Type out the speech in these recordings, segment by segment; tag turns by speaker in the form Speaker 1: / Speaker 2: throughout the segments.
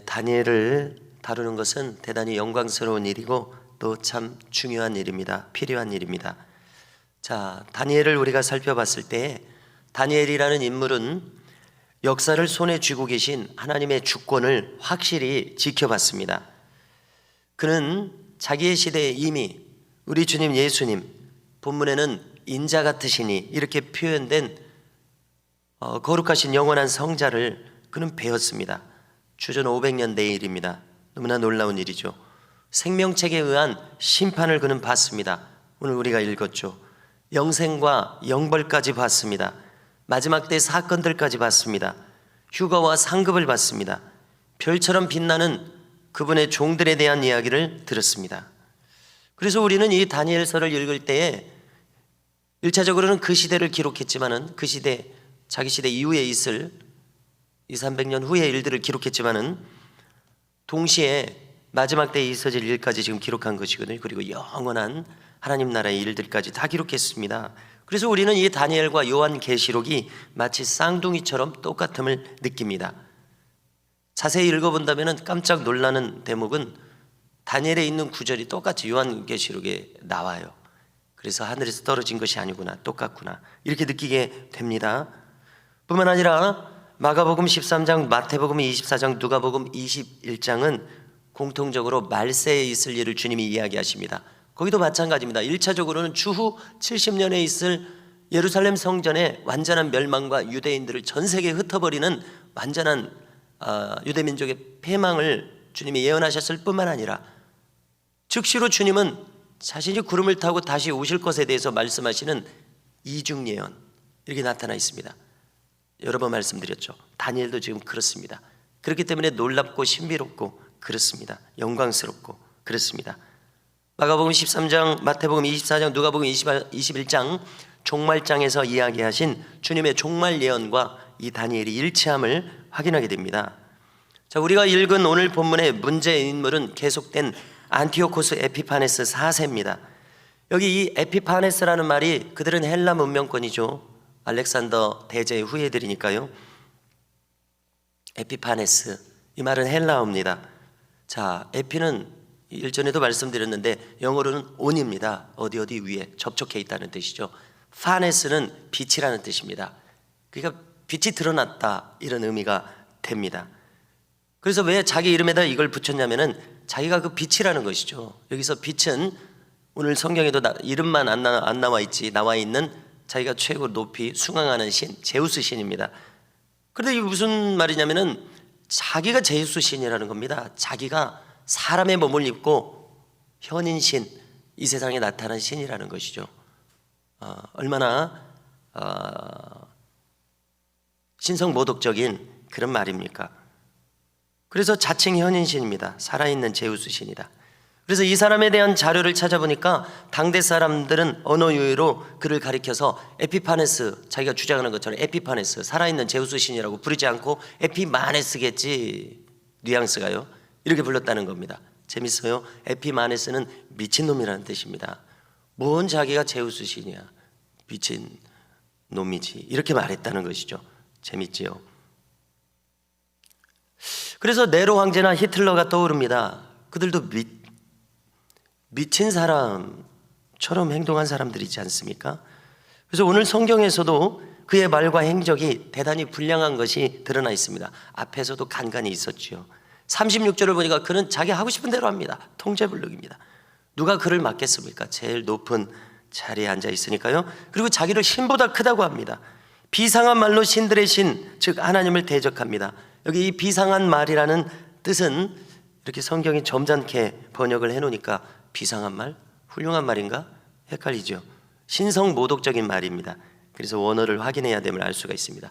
Speaker 1: 다니엘을 다루는 것은 대단히 영광스러운 일이고 또 참 중요한 일입니다. 필요한 일입니다. 자, 다니엘을 우리가 살펴봤을 때 다니엘이라는 인물은 역사를 손에 쥐고 계신 하나님의 주권을 확실히 지켜봤습니다. 그는 자기의 시대에 이미 우리 주님 예수님, 본문에는 인자 같으시니 이렇게 표현된 거룩하신 영원한 성자를 그는 배웠습니다. 주전 500년대의 일입니다. 너무나 놀라운 일이죠. 생명책에 의한 심판을 그는 받습니다. 오늘 우리가 읽었죠. 영생과 영벌까지 받습니다. 마지막 때 사건들까지 받습니다. 휴가와 상급을 받습니다. 별처럼 빛나는 그분의 종들에 대한 이야기를 들었습니다. 그래서 우리는 이 다니엘서를 읽을 때에 1차적으로는 그 시대를 기록했지만은 그 시대, 자기 시대 이후에 있을 200~300년 후의 일들을 기록했지만은 동시에 마지막 때에 있어질 일까지 지금 기록한 것이거든요. 그리고 영원한 하나님 나라의 일들까지 다 기록했습니다. 그래서 우리는 이 다니엘과 요한계시록이 마치 쌍둥이처럼 똑같음을 느낍니다. 자세히 읽어본다면 깜짝 놀라는 대목은 다니엘에 있는 구절이 똑같이 요한계시록에 나와요. 그래서 하늘에서 떨어진 것이 아니구나, 똑같구나 이렇게 느끼게 됩니다. 뿐만 아니라 마가복음 13장, 마태복음 24장, 누가복음 21장은 공통적으로 말세에 있을 일을 주님이 이야기하십니다. 거기도 마찬가지입니다. 1차적으로는 추후 70년에 있을 예루살렘 성전의 완전한 멸망과 유대인들을 전 세계에 흩어버리는 완전한 유대민족의 패망을 주님이 예언하셨을 뿐만 아니라 즉시로 주님은 자신이 구름을 타고 다시 오실 것에 대해서 말씀하시는 이중 예언 이렇게 나타나 있습니다. 여러 번 말씀드렸죠. 다니엘도 지금 그렇습니다. 그렇기 때문에 놀랍고 신비롭고 그렇습니다. 영광스럽고 그렇습니다. 마가복음 13장, 마태복음 24장, 누가복음 21장 종말장에서 이야기하신 주님의 종말 예언과 이 다니엘이 일치함을 확인하게 됩니다. 자, 우리가 읽은 오늘 본문의 문제의 인물은 계속된 안티오코스 에피파네스 4세입니다. 여기 이 에피파네스라는 말이 그들은 헬라 문명권이죠. 알렉산더 대제의 후예들이니까요. 에피파네스, 이 말은 헬라어입니다. 자, 에피는 일전에도 말씀드렸는데 영어로는 온입니다. 어디 위에 접촉해 있다는 뜻이죠. 파네스는 빛이라는 뜻입니다. 그러니까 빛이 드러났다 이런 의미가 됩니다. 그래서 왜 자기 이름에다 이걸 붙였냐면은 자기가 그 빛이라는 것이죠. 여기서 빛은 오늘 성경에도 이름만 안 나와 있지 나와 있는 자기가 최고 높이 숭앙하는 신, 제우스 신입니다. 그런데 이게 무슨 말이냐면은 자기가 제우스 신이라는 겁니다. 자기가 사람의 몸을 입고 현인 신, 이 세상에 나타난 신이라는 것이죠. 얼마나 신성모독적인 그런 말입니까? 그래서 자칭 현인 신입니다. 살아있는 제우스 신이다. 그래서 이 사람에 대한 자료를 찾아보니까 당대 사람들은 언어 유희로 그를 가리켜서 에피파네스, 자기가 주장하는 것처럼 에피파네스, 살아있는 제우스 신이라고 부르지 않고 에피마네스겠지, 뉘앙스가요, 이렇게 불렀다는 겁니다. 재밌어요. 에피마네스는 미친놈이라는 뜻입니다. 뭔 자기가 제우스 신이야, 미친 놈이지, 이렇게 말했다는 것이죠. 재밌지요. 그래서 네로 황제나 히틀러가 떠오릅니다. 그들도 미친 사람처럼 행동한 사람들이지 않습니까? 그래서 오늘 성경에서도 그의 말과 행적이 대단히 불량한 것이 드러나 있습니다. 앞에서도 간간히 있었죠. 36절을 보니까 그는 자기 하고 싶은 대로 합니다. 통제불능입니다. 누가 그를 막겠습니까? 제일 높은 자리에 앉아 있으니까요. 그리고 자기를 신보다 크다고 합니다. 비상한 말로 신들의 신, 즉 하나님을 대적합니다. 여기 이 비상한 말이라는 뜻은 이렇게 성경이 점잖게 번역을 해놓으니까 비상한 말? 훌륭한 말인가? 헷갈리죠. 신성모독적인 말입니다. 그래서 원어를 확인해야 됨을 알 수가 있습니다.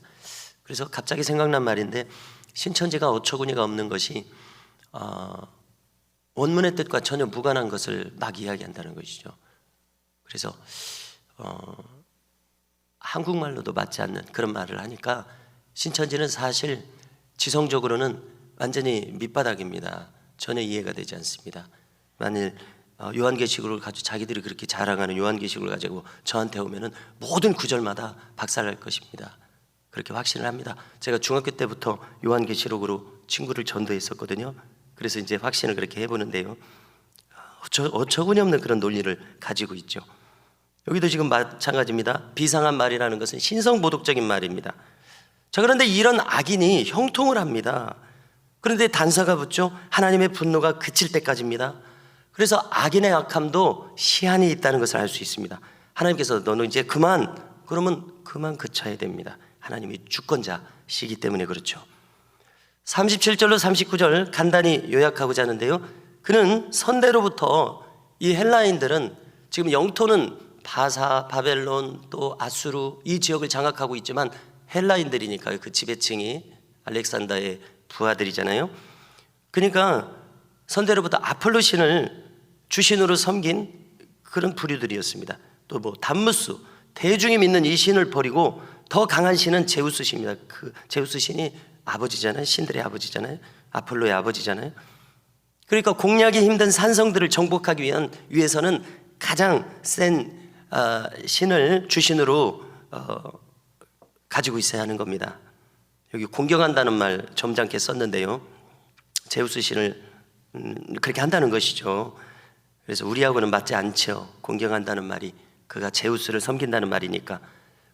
Speaker 1: 그래서 갑자기 생각난 말인데 신천지가 어처구니가 없는 것이 원문의 뜻과 전혀 무관한 것을 막 이야기한다는 것이죠. 그래서 한국말로도 맞지 않는 그런 말을 하니까 신천지는 사실 지성적으로는 완전히 밑바닥입니다. 전혀 이해가 되지 않습니다. 만일 요한계시록을 가지고 자기들이 그렇게 자랑하는 요한계시록을 가지고 저한테 오면은 모든 구절마다 박살날 것입니다. 그렇게 확신을 합니다. 제가 중학교 때부터 요한계시록으로 친구를 전도했었거든요. 그래서 이제 확신을 그렇게 해보는데요. 어처구니 없는 그런 논리를 가지고 있죠. 여기도 지금 마찬가지입니다. 비상한 말이라는 것은 신성모독적인 말입니다. 자, 그런데 이런 악인이 형통을 합니다. 그런데 단서가 붙죠. 하나님의 분노가 그칠 때까지입니다. 그래서 악인의 악함도 시한이 있다는 것을 알 수 있습니다. 하나님께서 너는 이제 그러면 그만 그쳐야 됩니다. 하나님이 주권자시기 때문에 그렇죠. 37절로 39절 간단히 요약하고자 하는데요. 그는 선대로부터 이 헬라인들은 지금 영토는 바사, 바벨론, 또 아수르 이 지역을 장악하고 있지만 헬라인들이니까요. 그 지배층이 알렉산더의 부하들이잖아요. 그러니까 선대로부터 아폴로 신을 주신으로 섬긴 그런 부류들이었습니다. 또 뭐 담무스, 대중이 믿는 이 신을 버리고 더 강한 신은 제우스 신입니다. 그 제우스 신이 아버지잖아요. 신들의 아버지잖아요. 아폴로의 아버지잖아요. 그러니까 공략이 힘든 산성들을 정복하기 위해서는 가장 센 신을 주신으로 가지고 있어야 하는 겁니다. 여기 공경한다는 말 점잖게 썼는데요. 제우스 신을 그렇게 한다는 것이죠. 그래서 우리하고는 맞지 않죠. 공경한다는 말이 그가 제우스를 섬긴다는 말이니까.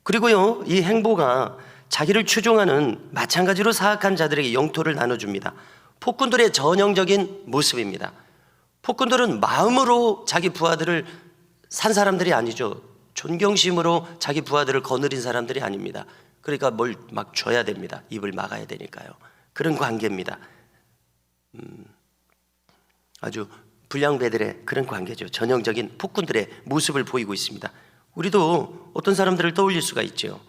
Speaker 1: 그리고요, 이 행보가 자기를 추종하는 마찬가지로 사악한 자들에게 영토를 나눠줍니다. 폭군들의 전형적인 모습입니다. 폭군들은 마음으로 자기 부하들을 산 사람들이 아니죠. 존경심으로 자기 부하들을 거느린 사람들이 아닙니다. 그러니까 뭘 막 줘야 됩니다. 입을 막아야 되니까요. 그런 관계입니다. 아주 불량배들의 그런 관계죠. 전형적인 폭군들의 모습을 보이고 있습니다. 우리도 어떤 사람들을 떠올릴 수가 있죠.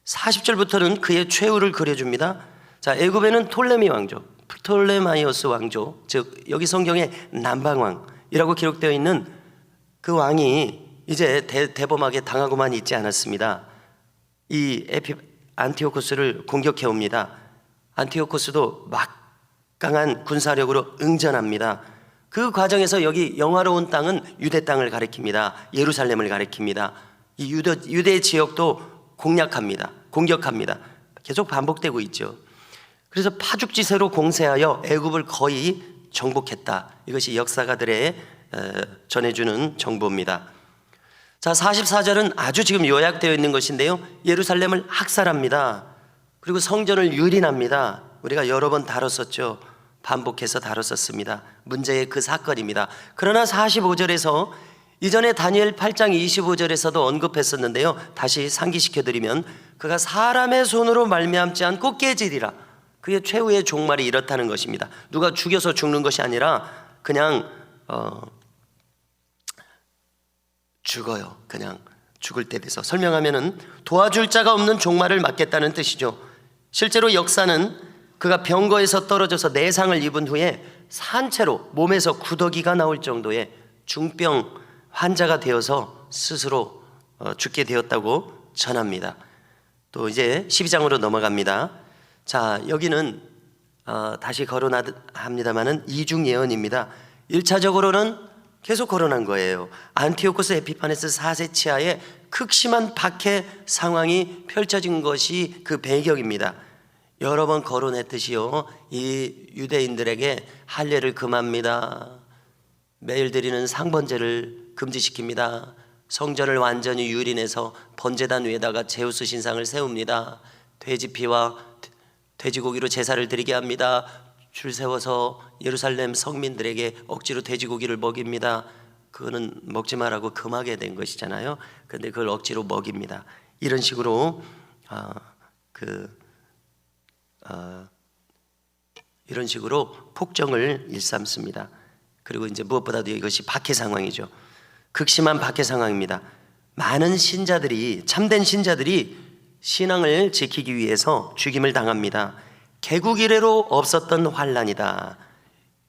Speaker 1: 40절부터는 그의 최후를 그려줍니다. 자, 애굽에는 톨레미 왕조, 프톨레마이오스 왕조, 즉 여기 성경에 남방왕이라고 기록되어 있는 그 왕이 이제 대범하게 당하고만 있지 않았습니다. 이 안티오코스를 공격해 옵니다. 안티오코스도 막강한 군사력으로 응전합니다. 그 과정에서 여기 영화로운 땅은 유대 땅을 가리킵니다. 예루살렘을 가리킵니다. 이 유대 지역도 공격합니다. 계속 반복되고 있죠. 그래서 파죽지세로 공세하여 애굽을 거의 정복했다. 이것이 역사가들의 전해주는 정보입니다. 자, 44절은 아주 지금 요약되어 있는 것인데요. 예루살렘을 학살합니다. 그리고 성전을 유린합니다. 우리가 여러 번 다뤘었죠. 반복해서 다뤘었습니다. 문제의 그 사건입니다. 그러나 45절에서 이전에 다니엘 8장 25절에서도 언급했었는데요. 다시 상기시켜드리면 그가 사람의 손으로 말미암지 않고 깨지리라. 그의 최후의 종말이 이렇다는 것입니다. 누가 죽여서 죽는 것이 아니라 그냥 죽어요. 그냥 죽을 때 돼서 설명하면은 도와줄 자가 없는 종말을 맞겠다는 뜻이죠. 실제로 역사는 그가 병거에서 떨어져서 내상을 입은 후에 산채로 몸에서 구더기가 나올 정도의 중병 환자가 되어서 스스로 죽게 되었다고 전합니다. 또 이제 12장으로 넘어갑니다. 자, 여기는 다시 거론합니다만은 이중 예언입니다. 1차적으로는 계속 거론한 거예요. 안티오코스 에피파네스 4세 치하의 극심한 박해 상황이 펼쳐진 것이 그 배경입니다. 여러 번 거론했듯이요, 이 유대인들에게 할례를 금합니다. 매일 드리는 상번제를 금지시킵니다. 성전을 완전히 유린해서 번제단 위에다가 제우스 신상을 세웁니다. 돼지피와 돼지고기로 제사를 드리게 합니다. 줄 세워서 예루살렘 성민들에게 억지로 돼지고기를 먹입니다. 그거는 먹지 말라고 금하게 된 것이잖아요. 그런데 그걸 억지로 먹입니다. 이런 식으로 이런 식으로 폭정을 일삼습니다. 그리고 이제 무엇보다도 이것이 박해 상황이죠. 극심한 박해 상황입니다. 많은 신자들이, 참된 신자들이 신앙을 지키기 위해서 죽임을 당합니다. 개국 이래로 없었던 환란이다.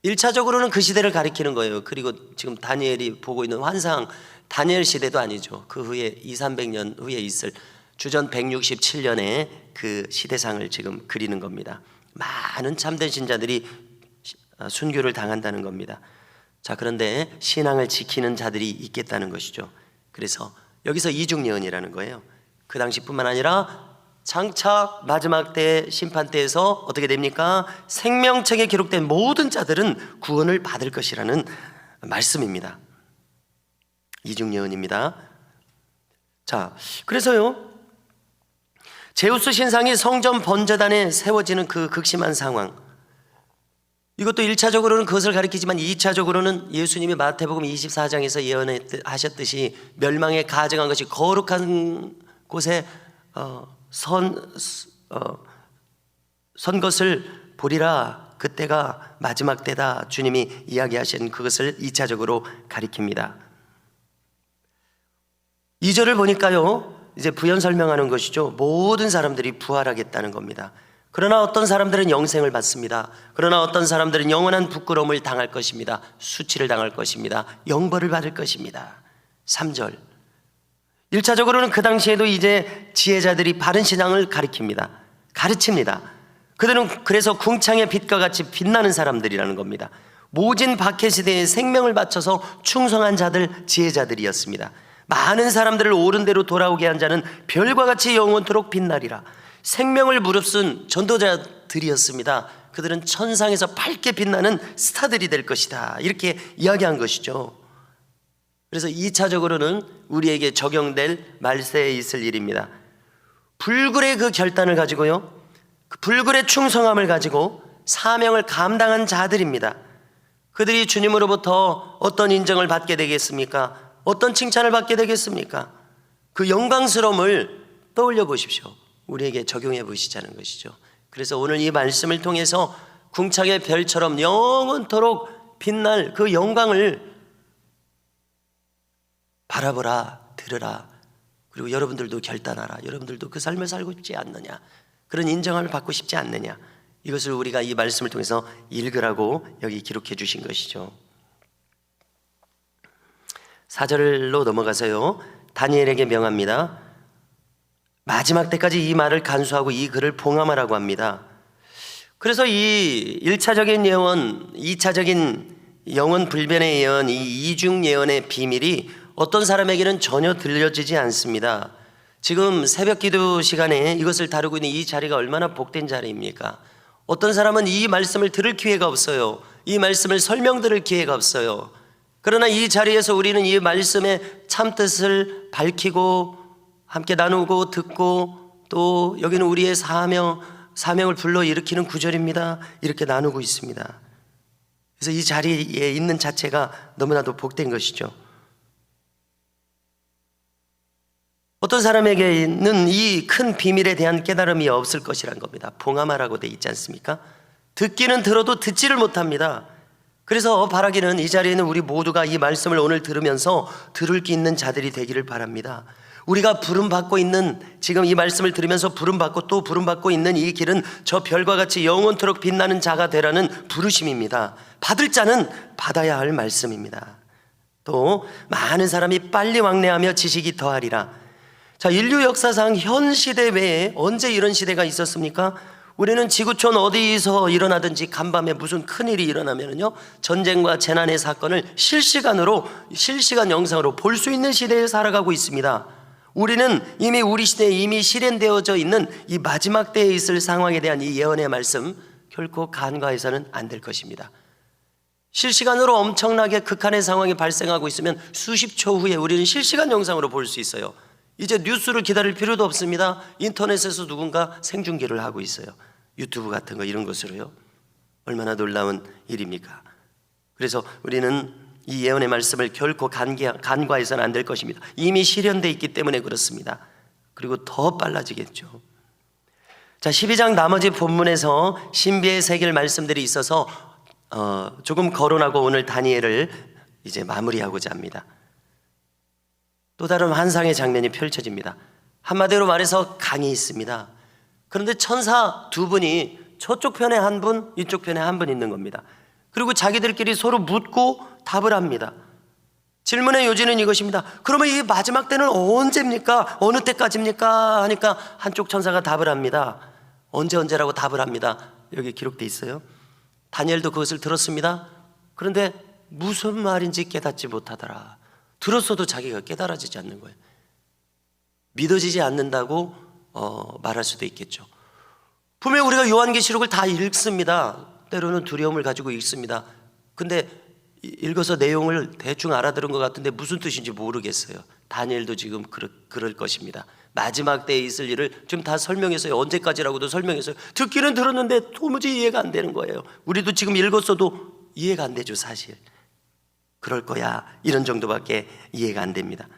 Speaker 1: 1차적으로는 그 시대를 가리키는 거예요. 그리고 지금 다니엘이 보고 있는 환상, 다니엘 시대도 아니죠. 그 후에 200~300년 후에 있을 주전 167년의 그 시대상을 지금 그리는 겁니다. 많은 참된 신자들이 순교를 당한다는 겁니다. 자, 그런데 신앙을 지키는 자들이 있겠다는 것이죠. 그래서 여기서 이중예언이라는 거예요. 그 당시뿐만 아니라 장차 마지막 때 심판 때에서 어떻게 됩니까? 생명책에 기록된 모든 자들은 구원을 받을 것이라는 말씀입니다. 이중 예언입니다. 자, 그래서요, 제우스 신상이 성전 번제단에 세워지는 그 극심한 상황, 이것도 1차적으로는 그것을 가리키지만 2차적으로는 예수님이 마태복음 24장에서 예언하셨듯이 멸망에 가증한 것이 거룩한 곳에 선 것을 보리라, 그때가 마지막 때다, 주님이 이야기하신 그것을 2차적으로 가리킵니다. 2절을 보니까요, 이제 부연 설명하는 것이죠. 모든 사람들이 부활하겠다는 겁니다. 그러나 어떤 사람들은 영생을 받습니다. 그러나 어떤 사람들은 영원한 부끄러움을 당할 것입니다. 수치를 당할 것입니다. 영벌을 받을 것입니다. 3절, 1차적으로는 그 당시에도 이제 지혜자들이 바른 신앙을 가르칩니다. 그들은 그래서 궁창의 빛과 같이 빛나는 사람들이라는 겁니다. 모진 박해 시대에 생명을 바쳐서 충성한 자들, 지혜자들이었습니다. 많은 사람들을 옳은 대로 돌아오게 한 자는 별과 같이 영원토록 빛나리라. 생명을 무릅쓴 전도자들이었습니다. 그들은 천상에서 밝게 빛나는 스타들이 될 것이다, 이렇게 이야기한 것이죠. 그래서 2차적으로는 우리에게 적용될 말세에 있을 일입니다. 불굴의 그 결단을 가지고요, 그 불굴의 충성함을 가지고 사명을 감당한 자들입니다. 그들이 주님으로부터 어떤 인정을 받게 되겠습니까? 어떤 칭찬을 받게 되겠습니까? 그 영광스러움을 떠올려 보십시오. 우리에게 적용해 보시자는 것이죠. 그래서 오늘 이 말씀을 통해서 궁창의 별처럼 영원토록 빛날 그 영광을 바라보라, 들으라. 그리고 여러분들도 결단하라. 여러분들도 그 삶을 살고 싶지 않느냐, 그런 인정함을 받고 싶지 않느냐, 이것을 우리가 이 말씀을 통해서 읽으라고 여기 기록해 주신 것이죠. 4절로 넘어가서요, 다니엘에게 명합니다. 마지막 때까지 이 말을 간수하고 이 글을 봉함하라고 합니다. 그래서 이 1차적인 예언, 2차적인 영원 불변의 예언, 이 이중 예언의 비밀이 어떤 사람에게는 전혀 들려지지 않습니다. 지금 새벽 기도 시간에 이것을 다루고 있는 이 자리가 얼마나 복된 자리입니까? 어떤 사람은 이 말씀을 들을 기회가 없어요. 이 말씀을 설명드릴 기회가 없어요. 그러나 이 자리에서 우리는 이 말씀의 참뜻을 밝히고 함께 나누고 듣고, 또 여기는 우리의 사명을 불러일으키는 구절입니다. 이렇게 나누고 있습니다. 그래서 이 자리에 있는 자체가 너무나도 복된 것이죠. 어떤 사람에게는 이 큰 비밀에 대한 깨달음이 없을 것이란 겁니다. 봉함하라고 돼 있지 않습니까? 듣기는 들어도 듣지를 못합니다. 그래서 바라기는 이 자리에 있는 우리 모두가 이 말씀을 오늘 들으면서 들을 게 있는 자들이 되기를 바랍니다. 우리가 부름받고 있는, 지금 이 말씀을 들으면서 부름받고 또 부름받고 있는 이 길은 저 별과 같이 영원토록 빛나는 자가 되라는 부르심입니다. 받을 자는 받아야 할 말씀입니다. 또 많은 사람이 빨리 왕래하며 지식이 더하리라. 자, 인류 역사상 현 시대 외에 언제 이런 시대가 있었습니까? 우리는 지구촌 어디서 일어나든지 간밤에 무슨 큰일이 일어나면요, 전쟁과 재난의 사건을 실시간 영상으로 볼 수 있는 시대에 살아가고 있습니다. 우리는 이미 우리 시대에 이미 실현되어져 있는 이 마지막 때에 있을 상황에 대한 이 예언의 말씀 결코 간과해서는 안 될 것입니다. 실시간으로 엄청나게 극한의 상황이 발생하고 있으면 수십 초 후에 우리는 실시간 영상으로 볼 수 있어요. 이제 뉴스를 기다릴 필요도 없습니다. 인터넷에서 누군가 생중계를 하고 있어요. 유튜브 같은 거, 이런 것으로요. 얼마나 놀라운 일입니까? 그래서 우리는 이 예언의 말씀을 결코 간과해서는 안 될 것입니다. 이미 실현되어 있기 때문에 그렇습니다. 그리고 더 빨라지겠죠. 자, 12장 나머지 본문에서 신비의 세계를 말씀들이 있어서 조금 거론하고 오늘 다니엘을 이제 마무리하고자 합니다. 또 다른 환상의 장면이 펼쳐집니다. 한마디로 말해서 강이 있습니다. 그런데 천사 두 분이 저쪽 편에 한 분, 이쪽 편에 한 분 있는 겁니다. 그리고 자기들끼리 서로 묻고 답을 합니다. 질문의 요지는 이것입니다. 그러면 이 마지막 때는 언제입니까? 어느 때까지입니까? 하니까 한쪽 천사가 답을 합니다. 언제라고 답을 합니다. 여기 기록되어 있어요. 다니엘도 그것을 들었습니다. 그런데 무슨 말인지 깨닫지 못하더라. 들었어도 자기가 깨달아지지 않는 거예요. 믿어지지 않는다고 말할 수도 있겠죠. 분명히 우리가 요한계시록을 다 읽습니다. 때로는 두려움을 가지고 읽습니다. 근데 읽어서 내용을 대충 알아들은 것 같은데 무슨 뜻인지 모르겠어요. 다니엘도 지금 그럴 것입니다. 마지막 때에 있을 일을 지금 다 설명했어요. 언제까지라고도 설명했어요. 듣기는 들었는데 도무지 이해가 안 되는 거예요. 우리도 지금 읽었어도 이해가 안 되죠, 사실. 그럴 거야, 이런 정도밖에 이해가 안 됩니다.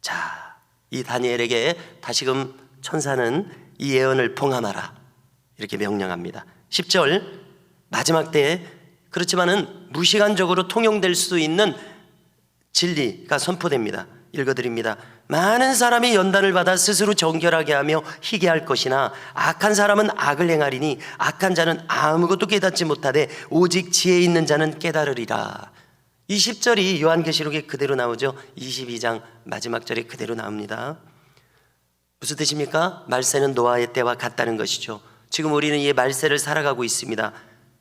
Speaker 1: 자, 이 다니엘에게 다시금 천사는 이 예언을 봉함하라 이렇게 명령합니다. 10절, 마지막 때에 그렇지만은 무시간적으로 통용될 수 있는 진리가 선포됩니다. 읽어드립니다. 많은 사람이 연단을 받아 스스로 정결하게 하며 희게 할 것이나 악한 사람은 악을 행하리니 악한 자는 아무것도 깨닫지 못하되 오직 지혜 있는 자는 깨달으리라. 이 10절이 요한계시록에 그대로 나오죠. 22장 마지막 절에 그대로 나옵니다. 무슨 뜻입니까? 말세는 노아의 때와 같다는 것이죠. 지금 우리는 이 말세를 살아가고 있습니다.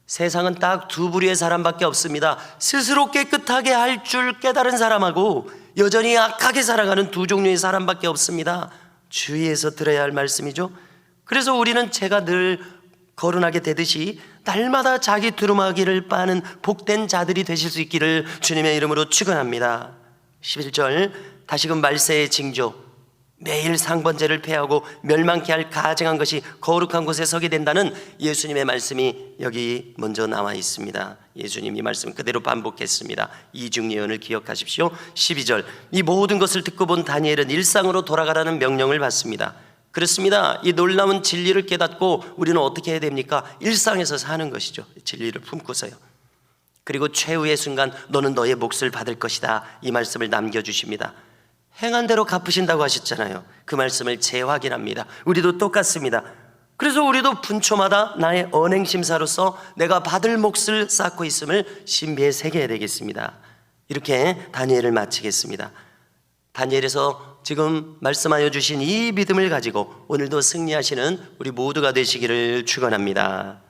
Speaker 1: 세상은 딱 두 부류의 사람밖에 없습니다. 스스로 깨끗하게 할 줄 깨달은 사람하고 여전히 악하게 살아가는 두 종류의 사람밖에 없습니다. 주의해서 들어야 할 말씀이죠. 그래서 우리는 제가 늘 거론하게 되듯이 날마다 자기 두루마기를 빠는 복된 자들이 되실 수 있기를 주님의 이름으로 축원합니다. 11절, 다시금 말세의 징조, 매일 상번제를 폐하고 멸망케 할 가증한 것이 거룩한 곳에 서게 된다는 예수님의 말씀이 여기 먼저 나와 있습니다. 예수님이 말씀 그대로 반복했습니다. 이중 예언을 기억하십시오. 12절, 이 모든 것을 듣고 본 다니엘은 일상으로 돌아가라는 명령을 받습니다. 그렇습니다. 이 놀라운 진리를 깨닫고 우리는 어떻게 해야 됩니까? 일상에서 사는 것이죠. 진리를 품고서요. 그리고 최후의 순간 너는 너의 몫을 받을 것이다, 이 말씀을 남겨주십니다. 행한 대로 갚으신다고 하셨잖아요. 그 말씀을 재확인합니다. 우리도 똑같습니다. 그래서 우리도 분초마다 나의 언행심사로서 내가 받을 몫을 쌓고 있음을 신비에 새겨야 되겠습니다. 이렇게 다니엘을 마치겠습니다. 다니엘에서 지금 말씀하여 주신 이 믿음을 가지고 오늘도 승리하시는 우리 모두가 되시기를 축원합니다.